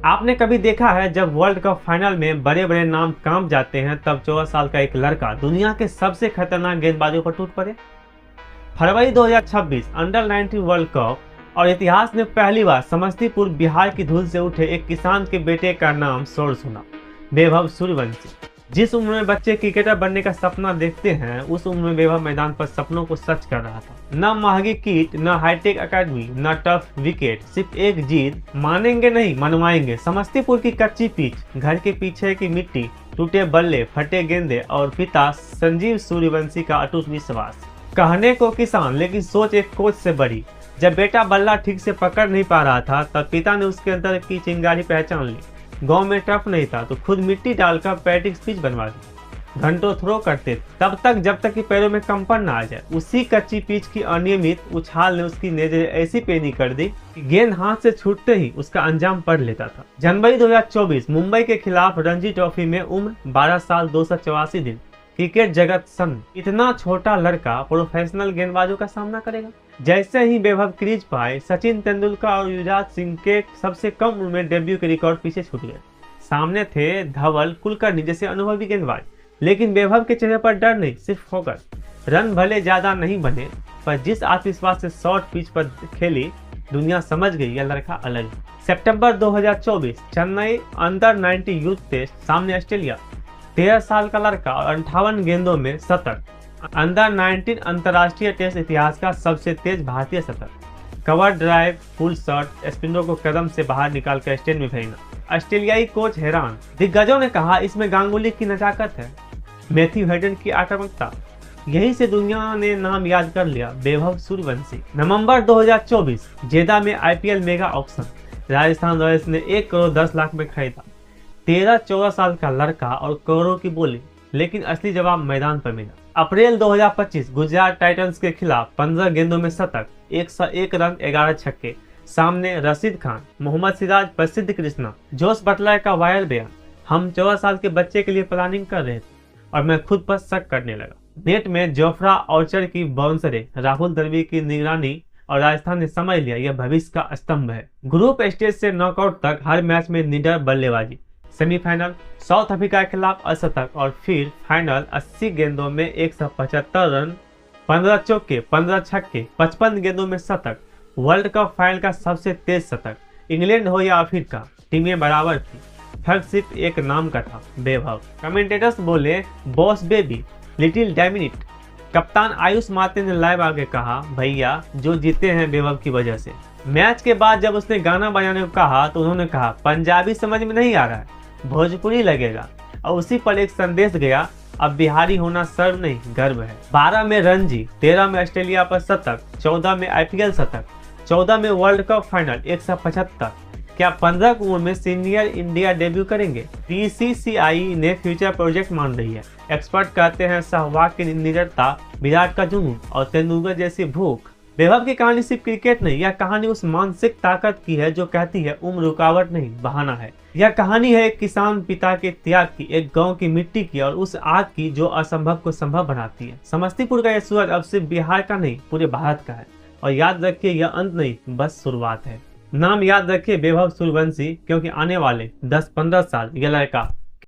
आपने कभी देखा है जब वर्ल्ड कप फाइनल में बड़े बड़े नाम कांप जाते हैं तब 14 साल का एक लड़का दुनिया के सबसे खतरनाक गेंदबाजों पर टूट पड़े। फरवरी 2026 अंडर 19 वर्ल्ड कप और इतिहास में पहली बार समस्तीपुर बिहार की धूल से उठे एक किसान के बेटे का नाम शोर सुना, वैभव सूर्यवंशी। जिस उम्र में बच्चे क्रिकेटर बनने का सपना देखते हैं उस उम्र में वैभव मैदान पर सपनों को सच कर रहा था। न महंगी किट, न हाईटेक अकेडमी, न टफ विकेट, सिर्फ एक जीत, मानेंगे नहीं मनवाएंगे। समस्तीपुर की कच्ची पिच, घर के पीछे की मिट्टी, टूटे बल्ले, फटे गेंदे और पिता संजीव सूर्यवंशी का अटूट विश्वास। कहने को किसान लेकिन सोच एक कोच से बड़ी। जब बेटा बल्ला ठीक से पकड़ नहीं पा रहा था तब पिता ने उसके अंदर की चिंगारी पहचान ली। गांव में टफ नहीं था तो खुद मिट्टी डालकर प्रैक्टिस पिच बनवा दी। घंटों थ्रो करते तब तक जब तक कि पैरों में कंपन ना आ जाए। उसी कच्ची पिच की अनियमित उछाल ने उसकी नजरें ऐसी पेनी कर दी कि गेंद हाथ से छूटते ही उसका अंजाम पड़ लेता था। जनवरी 2024 मुंबई के खिलाफ रणजी ट्रॉफी में उम्र 12 साल 284 दिन। क्रिकेट जगत सन इतना छोटा लड़का प्रोफेशनल गेंदबाजों का सामना करेगा। जैसे ही वैभव क्रीज पाए सचिन तेंदुलकर और युवराज सिंह के सबसे कम उम्र में डेब्यू के रिकॉर्ड पीछे छूट गए। सामने थे धवल, कुलकर्णी जैसे अनुभवी गेंदबाज, लेकिन वैभव के चेहरे पर डर नहीं, सिर्फ फोकस। रन भले ज्यादा नहीं बने पर जिस आत्मविश्वास से शॉर्ट पिच पर खेली दुनिया समझ गई यह लड़का अलग है। सितंबर 2024 चेन्नई अंडर 19 यूथ टेस्ट सामने ऑस्ट्रेलिया। 13 साल का लड़का और 58 गेंदों में शतक। अंडर 19 अंतर्राष्ट्रीय टेस्ट इतिहास का सबसे तेज भारतीय शतक। Cover drive, full shot, spinner को कदम से बाहर निकाल कर स्टैंड में फेंकना। ऑस्ट्रेलियाई कोच हैरान। दिग्गजों ने कहा इसमें गांगुली की नजाकत है, मैथ्यू हेडन की आक्रामकता। यही से दुनिया ने नाम याद कर लिया, वैभव सूर्यवंशी। नवंबर 2024 जेदा में IPL mega auction. Rajasthan Royals ने 1 करोड़ 10 लाख में खरीदा। 13-14 साल का लड़का और करोड़ों की बोली, लेकिन असली जवाब मैदान पर मिला। अप्रैल 2025 गुजरात टाइटंस के खिलाफ 15 गेंदों में शतक, 101 रन, 11 छक्के। सामने रशीद खान, मोहम्मद सिराज, प्रसिद्ध कृष्णा। जोश बटलर का वायरल बयान, हम 14 साल के बच्चे के लिए प्लानिंग कर रहे थे और मैं खुद पर शक करने लगा। नेट में जोफ्रा ऑर्चर की बाउंसरे, राहुल द्रविड़ की निगरानी और राजस्थान ने समझ लिया यह भविष्य का स्तंभ है। ग्रुप स्टेज से नॉकआउट तक हर मैच में निडर बल्लेबाजी। सेमीफाइनल साउथ अफ्रीका के खिलाफ अशतक और फिर फाइनल 80 गेंदों में 175 रन, 15 चौके, 15 छक्के, 55 गेंदों में शतक। वर्ल्ड कप फाइनल का सबसे तेज शतक। इंग्लैंड हो या अफ्रीका, टीमें बराबर थी, फर्क सिर्फ एक नाम का था, वैभव। कमेंटेटर्स बोले बॉस बेबी, लिटिल डोमिनिक। कप्तान आयुष माते ने लाइव आगे कहा, भैया जो जीते हैं वैभव की वजह से। मैच के बाद जब उसने गाना बजाने को कहा तो उन्होंने कहा पंजाबी समझ में नहीं आ रहा है, भोजपुरी लगेगा। और उसी पर एक संदेश गया, अब बिहारी होना सर्व नहीं गर्व है। 12 में रणजी, 13 में ऑस्ट्रेलिया पर शतक, 14 में IPL शतक, 14 में वर्ल्ड कप फाइनल 175। क्या 15 की उम्र में सीनियर इंडिया डेब्यू करेंगे? BCCI ने फ्यूचर प्रोजेक्ट मान रही है। एक्सपर्ट कहते हैं सहवाग की निडरता, विराट का जुनून और तेंदुलकर जैसी भूख। वैभव की कहानी सिर्फ क्रिकेट नहीं, यह कहानी उस मानसिक ताकत की है जो कहती है उम्र रुकावट नहीं बहाना है। यह कहानी है एक किसान पिता के त्याग की, एक गांव की मिट्टी की और उस आग की जो असंभव को संभव बनाती है। समस्तीपुर का यह सूरज अब सिर्फ बिहार का नहीं पूरे भारत का है। और याद रखिए यह अंत नहीं, बस शुरुआत है। नाम याद रखिए वैभव सूर्यवंशी, क्योंकि आने वाले 10-15 साल यह लड़का